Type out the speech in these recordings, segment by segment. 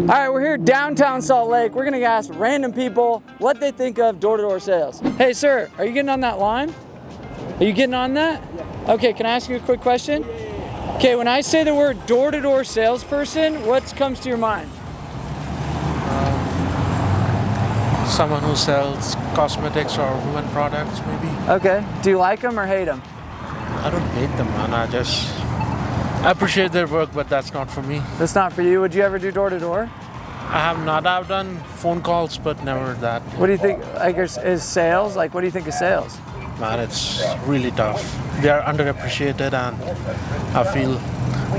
right, we're here downtown Salt Lake. We're gonna ask random people what they think of door-to-door sales. Hey sir, are you getting on that line? Are you getting on that? Yeah. Okay, can I ask you a quick question? Okay, when I say the word door-to-door salesperson, what comes to your mind? Someone who sells cosmetics or women products, maybe. Okay, do you like them or hate them? I don't hate them, man. I appreciate their work, but that's not for me. That's not for you. Would you ever do door-to-door? I have not. I've done phone calls, but never that. What do you think, like, is sales? Like, what do you think of sales? Man, it's really tough. They are underappreciated, and I feel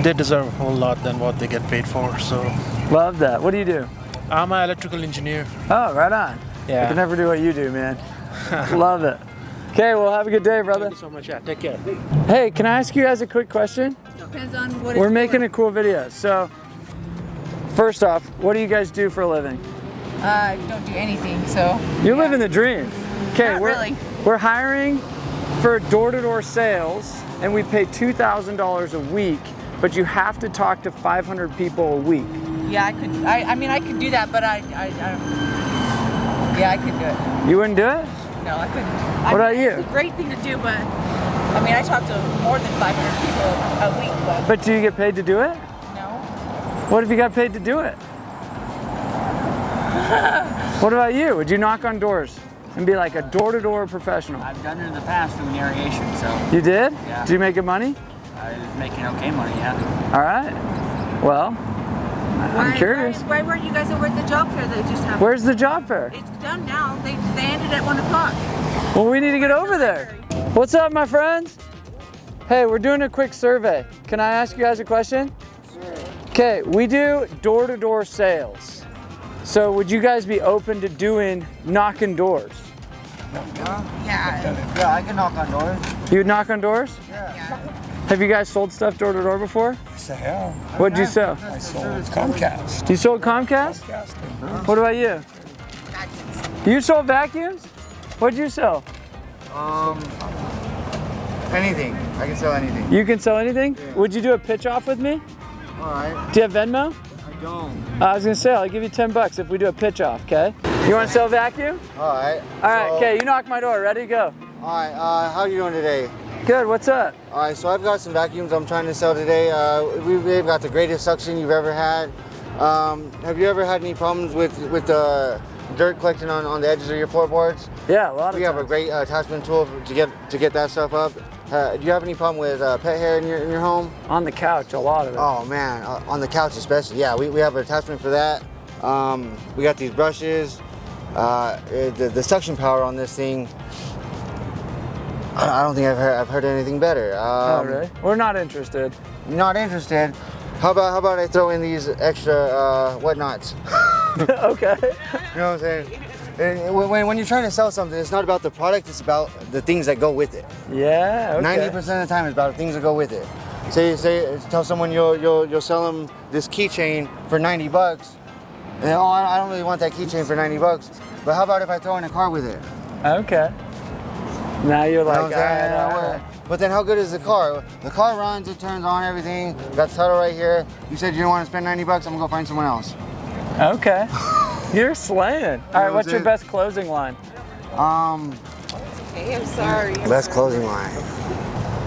they deserve a whole lot than what they get paid for, so. Love that. What do you do? I'm an electrical engineer. Oh, right on. Yeah. I can never do what you do, man. Love it. Okay, well, have a good day, brother. Thank you so much. Yeah, take care. Hey, can I ask you guys a quick question? Depends on what We're making a cool video. So, first off, what do you guys do for a living? I don't do anything, so. You're living the dream. Okay, Not really. We're hiring for door-to-door sales, and we pay $2,000 a week, but you have to talk to 500 people a week. Yeah, I could. I mean, I could do that, but I could do it. You wouldn't do it? No, I couldn't. What about you? It's a great thing to do, but I mean, I talk to more than 500 people a week, But do you get paid to do it? no. What if you got paid to do it? What about you? Would you knock on doors and be like a door-to-door professional? I've done it in the past doing irrigation, so You did? Yeah. Did you make good money? I was making okay money, yeah. All right. Well, I'm curious. Why weren't you guys over at the job fair that just happened? Where's the job fair? It's done now. They ended at 1 o'clock. Well, we need to get over there. What's up, my friends? Hey, we're doing a quick survey. Can I ask you guys a question? Sure. Okay, we do door-to-door sales. So would you guys be open to doing knocking doors? Yeah. I can knock on doors. You would knock on doors? Yeah. Have you guys sold stuff door-to-door before? Yes, I have. What'd you sell? I sold Comcast. You sold Comcast? What about you? You sold vacuums? What'd you sell? Anything. I can sell anything. You can sell anything? Yeah. Would you do a pitch off with me? All right. Do you have Venmo? I don't. I was gonna say, I'll give you 10 bucks if we do a pitch off, okay? You wanna sell vacuum? All right. All right, okay, you knock my door, ready, go. All right. How are you doing today? Good, what's up? All right. So I've got some vacuums I'm trying to sell today. We've got the greatest suction you've ever had. Have you ever had any problems with dirt collecting on the edges of your floorboards? Yeah, a lot of We have a great attachment tool to get that stuff up. Do you have any problem with pet hair in your home? On the couch, a lot of it. Oh man, on the couch especially. Yeah, we have an attachment for that. We got these brushes. The suction power on this thing, I don't think I've heard anything better. Oh, really? We're not interested. Not interested. How about I throw in these extra whatnots? Okay. You know what I'm saying? And when you're trying to sell something, it's not about the product, it's about the things that go with it. Yeah, okay. 90% of the time, it's about the things that go with it. Tell someone you'll sell them this keychain for 90 bucks. And I don't really want that keychain for 90 bucks. But how about if I throw in a car with it? Okay. Now you're like, You know what I'm saying? all right. But then how good is the car? The car runs, it turns on, everything. Got the title right here. You said you don't want to spend 90 bucks, I'm gonna go find someone else. Okay. You're slaying. All right, what's your best closing line? Hey, I'm sorry. Best closing line.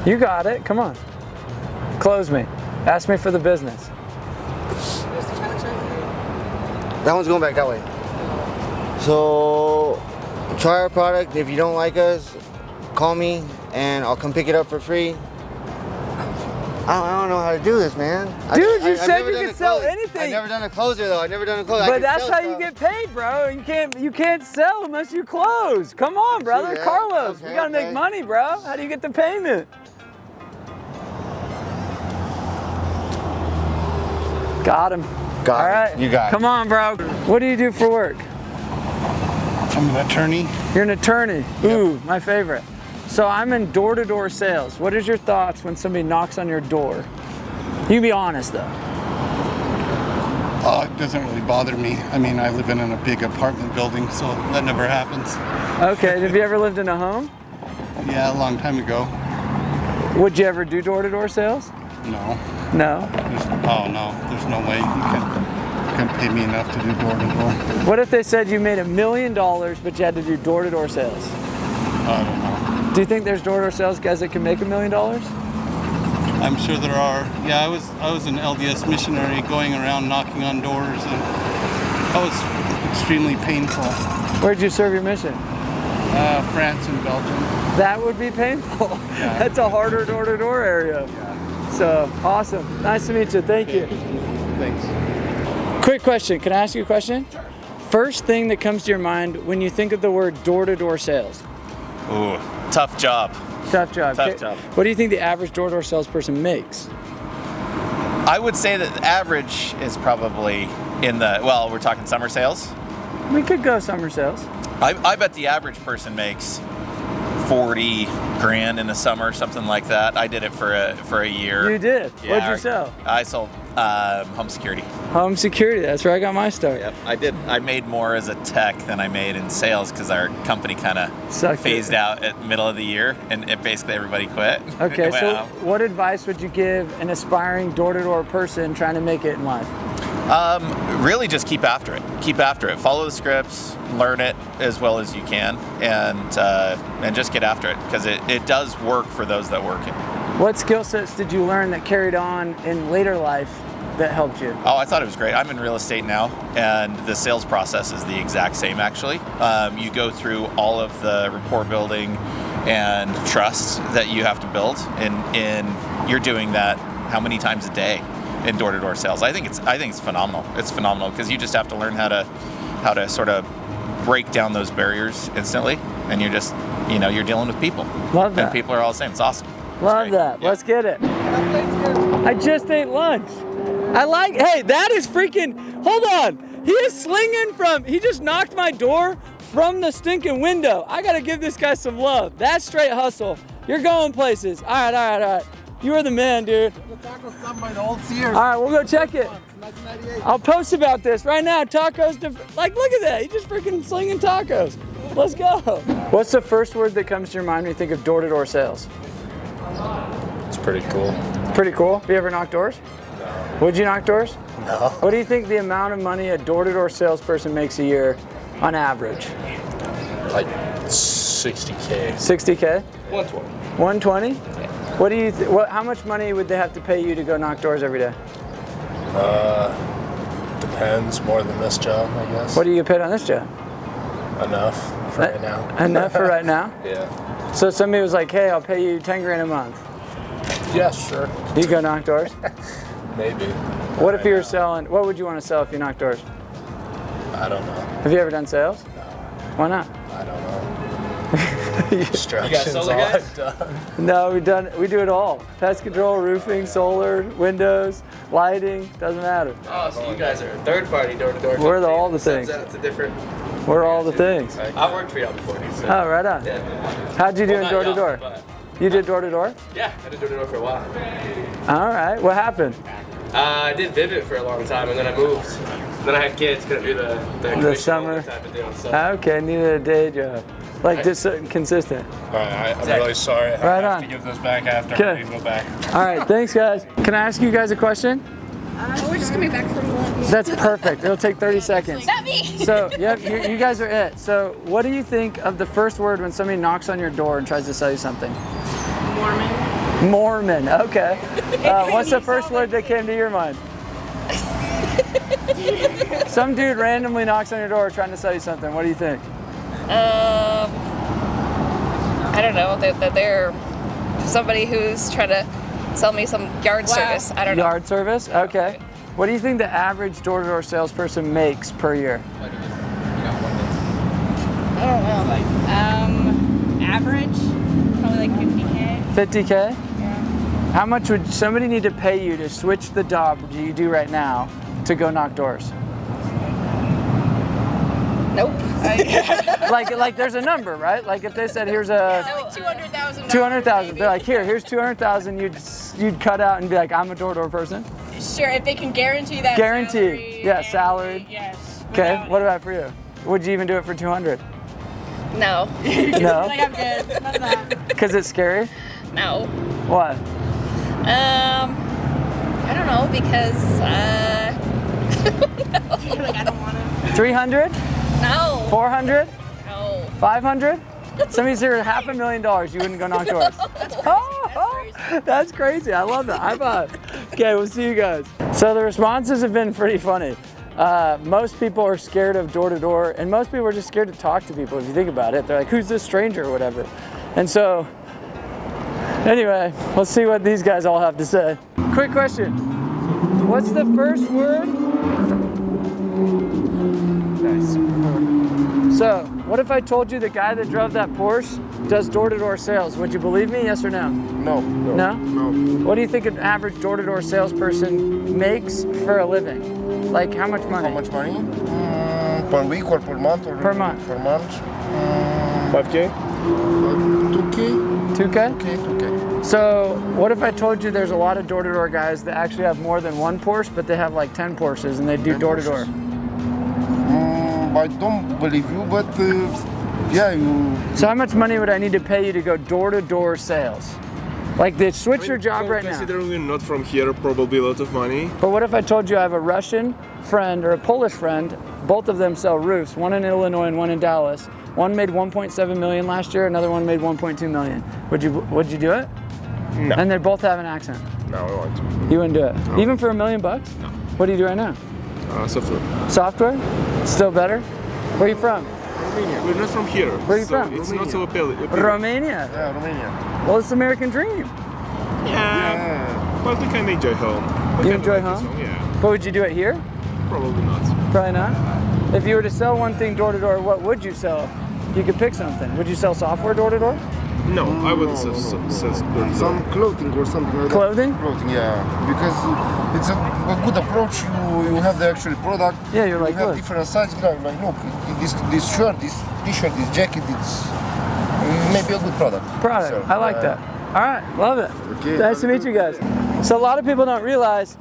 You got it, come on. Close me. Ask me for the business. That one's going back that way. So, try our product. If you don't like us, call me and I'll come pick it up for free. I don't know how to do this, man. Dude, you said you could sell anything. I've never done a closer though. I've never done a closer. But that's how you get paid, bro. You can't sell unless you close. Come on, brother. Yeah, Carlos, okay, you gotta make money, bro. How do you get the payment? Got him. Got All it. right. You got it. Come on, bro. What do you do for work? I'm an attorney. You're an attorney. Ooh, my favorite. So I'm in door-to-door sales. What is your thoughts when somebody knocks on your door? You can be honest though. It doesn't really bother me. I mean, I live in a big apartment building, so that never happens. Okay, have you ever lived in a home? Yeah, a long time ago. Would you ever do door-to-door sales? No. No? No, there's no way. couldn't pay me enough to do door to door. What if they said you made $1 million, but you had to do door-to-door sales? I don't know. Do you think there's door-to-door sales guys that can make $1 million? I'm sure there are. Yeah, I was an LDS missionary going around knocking on doors, and that was extremely painful. Where'd you serve your mission? France and Belgium. That would be painful. Yeah. That's a harder door-to-door area. Yeah. So, awesome. Nice to meet you. Thank you. Thanks. Quick question. Can I ask you a question? First thing that comes to your mind when you think of the word door-to-door sales? Ooh, tough job. Tough job. Tough job. What do you think the average door-to-door salesperson makes? I would say that the average is probably in the, well, we're talking summer sales. We could go summer sales. I bet the average person makes 40 grand in the summer, something like that. I did it for a year. You did? Yeah, What'd you sell? I sold home security. Home security. That's where I got my start. Yep, I did. I made more as a tech than I made in sales because our company kind of phased out at the middle of the year, and basically everybody quit. Okay, so Wow. what advice would you give an aspiring door-to-door person trying to make it in life? Really just keep after it. Keep after it. Follow the scripts, learn it as well as you can, and just get after it because it does work for those that work it. What skill sets did you learn that carried on in later life that helped you? Oh, I thought it was great. I'm in real estate now, and the sales process is the exact same, actually. You go through all of the rapport building and trust that you have to build, and you're doing that how many times a day in door-to-door sales? I think it's phenomenal. It's phenomenal because you just have to learn how to sort of break down those barriers instantly, and you're just, you're dealing with people. Love that. And people are all the same. It's awesome. Love that. Yeah. Let's get it. I just ate lunch. Hey, that is freaking, hold on. He is slinging he just knocked my door from the stinking window. I gotta give this guy some love. That's straight hustle. You're going places. All right. You are the man, dude. All right, we'll go check it. I'll post about this right now. Tacos, look at that. He's just freaking slinging tacos. Let's go. What's the first word that comes to your mind when you think of door-to-door sales? It's pretty cool. It's pretty cool. Have you ever knocked doors? No. Would you knock doors? No. What do you think the amount of money a door-to-door salesperson makes a year on average? Like 60K. 60K? 120. 120? What do you? How much money would they have to pay you to go knock doors every day? Depends. More than this job, I guess. What do you get paid on this job? Enough for right now. Enough for right now? Yeah. So somebody was like, "Hey, I'll pay you 10 grand a month." Yeah, sure. You go knock doors? Maybe. What if you were selling? What would you want to sell if you knocked doors? I don't know. Have you ever done sales? No. Why not? I don't know. Construction's all I've done. No, we do it all. Pest control, roofing, solar, windows, lighting, doesn't matter. Oh, so you guys are a third-party door-to-door company. We're all the things. It's a different. We're all the things. I've worked for y'all before. So. Oh, right on. Yeah. How'd you do in not door-to-door? y'all, but- You did door-to-door? Yeah, I did door-to-door for a while. All right. What happened? I did Vivid for a long time, and then I moved. Then I had kids, couldn't do the commission summer. only type of deal. So. Okay, needed a day job. Like just something consistent. All right, I'm really sorry. Right I have on. to give those back after Okay. we go back. All right, thanks guys. Can I ask you guys a question? We're just coming back from lunch. That's perfect. It'll take 30 seconds. Not me. So, yep, you guys are it. So, what do you think of the first word when somebody knocks on your door and tries to sell you something? Mormon. Mormon, okay. What's the first word that came to your mind? Some dude randomly knocks on your door trying to sell you something. What do you think? I don't know, that they're somebody who's trying to sell me some yard service. I don't know. Yard service? Okay. What do you think the average door-to-door salesperson makes per year? I don't know. Average, probably like 50K. 50K? Yeah. How much would somebody need to pay you to switch the job you do right now to go knock doors? Nope. Like there's a number, right? Like if they said here's a Like 200,000. 200,000, they're like here's 200,000. You'd cut out and be like, I'm a door-to-door person. Sure, if they can guarantee that. Guaranteed. Salary Yeah, and- salaried. Yes. Okay. without What it. about for you? Would you even do it for 200? No. No. Like I'm good. None of that. Because it's scary. No. What? I don't know, because like I don't want to. 300? No. 400? No. 500? Somebody's here $500,000. You wouldn't go knock doors. That's crazy. I love that. High five. Okay, we'll see you guys. So the responses have been pretty funny. Most people are scared of door to door, and most people are just scared to talk to people. If you think about it, they're like, "Who's this stranger?" or whatever. And so, anyway, let's see what these guys all have to say. Quick question: what's the first word? Nice. So, what if I told you the guy that drove that Porsche does door-to-door sales? Would you believe me? Yes or no? No. No? What do you think an average door-to-door salesperson makes for a living? Like, how much money? How much money? Per week or per month? Or Per month. Per month. 5K? 2K? 2K? 2K. So, what if I told you there's a lot of door-to-door guys that actually have more than one Porsche, but they have like 10 Porsches and they do door-to-door? I don't believe you, but yeah, you. So how much money would I need to pay you to go door-to-door sales? Like, they switch your job right now. Considering we're not from here, probably a lot of money. But what if I told you I have a Russian friend or a Polish friend, both of them sell roofs, one in Illinois and one in Dallas. One made 1.7 million last year, another one made 1.2 million. Would you do it? No. And they both have an accent. No, I won't. You wouldn't do it? No. Even for $1 million bucks? No. What do you do right now? Software. Software? Still better? Where are you from? Romania. We're not from here. Where are you so from? It's not so appealing. Romania? Yeah, Romania. Well, it's the American dream. Yeah. But we can enjoy home. You enjoy home? Yeah. But would you do it here? Probably not. Probably not. If you were to sell one thing door to door, what would you sell? You could pick something. Would you sell software door to door? No, I wouldn't sell Some clothing or something like Clothing? that. Clothing, yeah. Because it's a good approach. You have the actual product. Yeah, you're like, you have look. different sizes. Like, look, this shirt, this t-shirt, this jacket, it's maybe a good product. Product. I like that. All right, love it. Okay. Nice to meet you guys. So a lot of people don't realize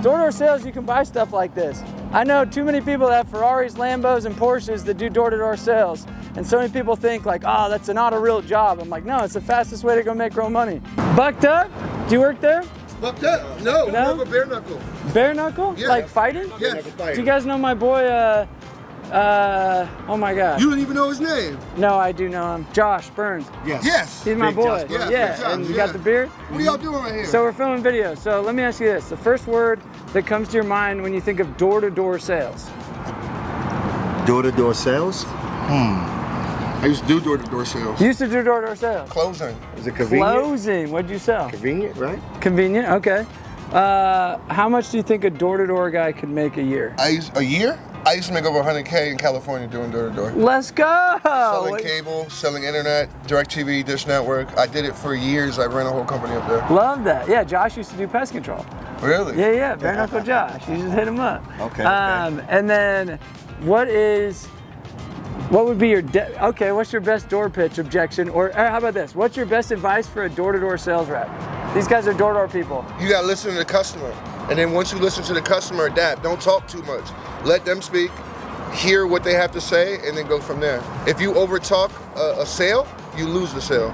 door-to-door sales, you can buy stuff like this. I know too many people that have Ferraris, Lambos, and Porsches that do door-to-door sales. And so many people think like, oh, that's not a real job. I'm like, no, it's the fastest way to go make real money. Bucked Up? Do you work there? Bucked Up? No, No? we work with bare knuckle. Bare knuckle? Yeah. Like fighting? Yeah. Do you guys know my boy, oh my God. You don't even know his name. No, I do know him. Josh Burns. Yes. He's my Big boy. Josh. Yeah, Yeah, Big Josh, and you yeah. got the beard? What are y'all doing right here? So we're filming videos. So let me ask you this. The first word that comes to your mind when you think of door-to-door sales? Door-to-door sales? I used to do door-to-door sales. You used to do door-to-door sales? Closing. Is it convenient? Closing. What'd you sell? Convenient, right? Convenient, okay. How much do you think a door-to-door guy could make a year? A year? I used to make over 100K in California doing door-to-door. Let's go! Selling cable, selling internet, DirecTV, Dish Network. I did it for years. I ran a whole company up there. Love that. Yeah, Josh used to do pest control. Really? Yeah, bare knuckle Josh. You just hit him up. Okay. And then, what would be your, what's your best door pitch objection? Or how about this? What's your best advice for a door-to-door sales rep? These guys are door-to-door people. You gotta listen to the customer. And then once you listen to the customer, adapt. Don't talk too much. Let them speak, hear what they have to say, and then go from there. If you overtalk a sale, you lose the sale.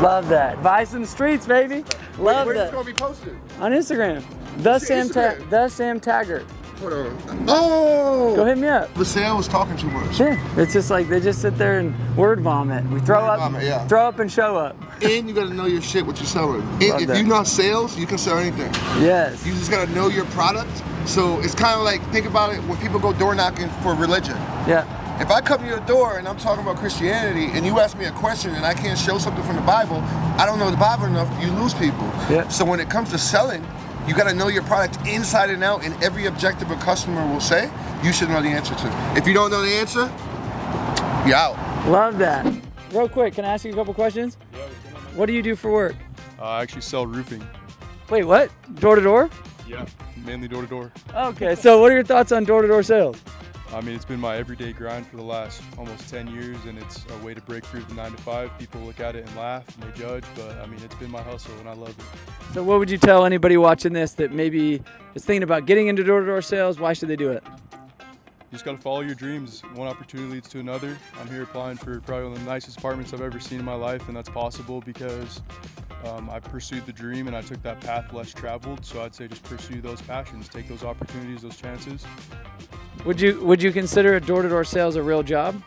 Love that. Advice in the streets, baby. Love Where's that. it gonna be posted? On Instagram. The Sam Taggart. Hold on. Oh! Go hit me up. The sale was talking too much. Yeah, it's just like they just sit there and word vomit. We throw up, throw up and show up. And you gotta know your shit, what you're selling. If that. you know sales, you can sell anything. Yes. You just gotta know your product. So it's kind of like, think about it when people go door knocking for religion. Yeah. If I come to your door and I'm talking about Christianity and you ask me a question and I can't show something from the Bible, I don't know the Bible enough, you lose people. Yeah. So when it comes to selling, you gotta know your product inside and out, and every objective a customer will say, you should know the answer to. If you don't know the answer, you're out. Love that. Real quick, can I ask you a couple questions? Yeah, what do you do for work? I actually sell roofing. Wait, what? Door to door? Yeah, mainly door to door. Okay, so what are your thoughts on door to door sales? I mean, it's been my everyday grind for the last almost 10 years, and it's a way to break through the 9 to 5. People look at it and laugh and they judge, but I mean, it's been my hustle and I love it. So what would you tell anybody watching this that maybe is thinking about getting into door to door sales? Why should they do it? You just got to follow your dreams. One opportunity leads to another. I'm here applying for probably one of the nicest apartments I've ever seen in my life, and that's possible because I pursued the dream and I took that path less traveled. So I'd say just pursue those passions, take those opportunities, those chances, Would you consider a door-to-door sales a real job?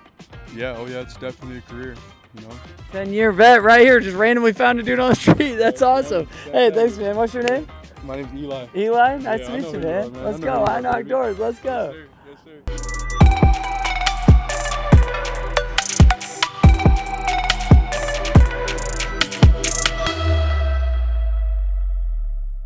Yeah, oh yeah, it's definitely a career, 10-year vet right here, just randomly found a dude on the street. That's awesome. Hey, thanks, man. What's your name? My name's Eli. Eli? Nice to I meet know you, who you man. are, man. Let's I know go. who you I are, knock baby. doors. Let's go. Yes, sir. Yes, sir.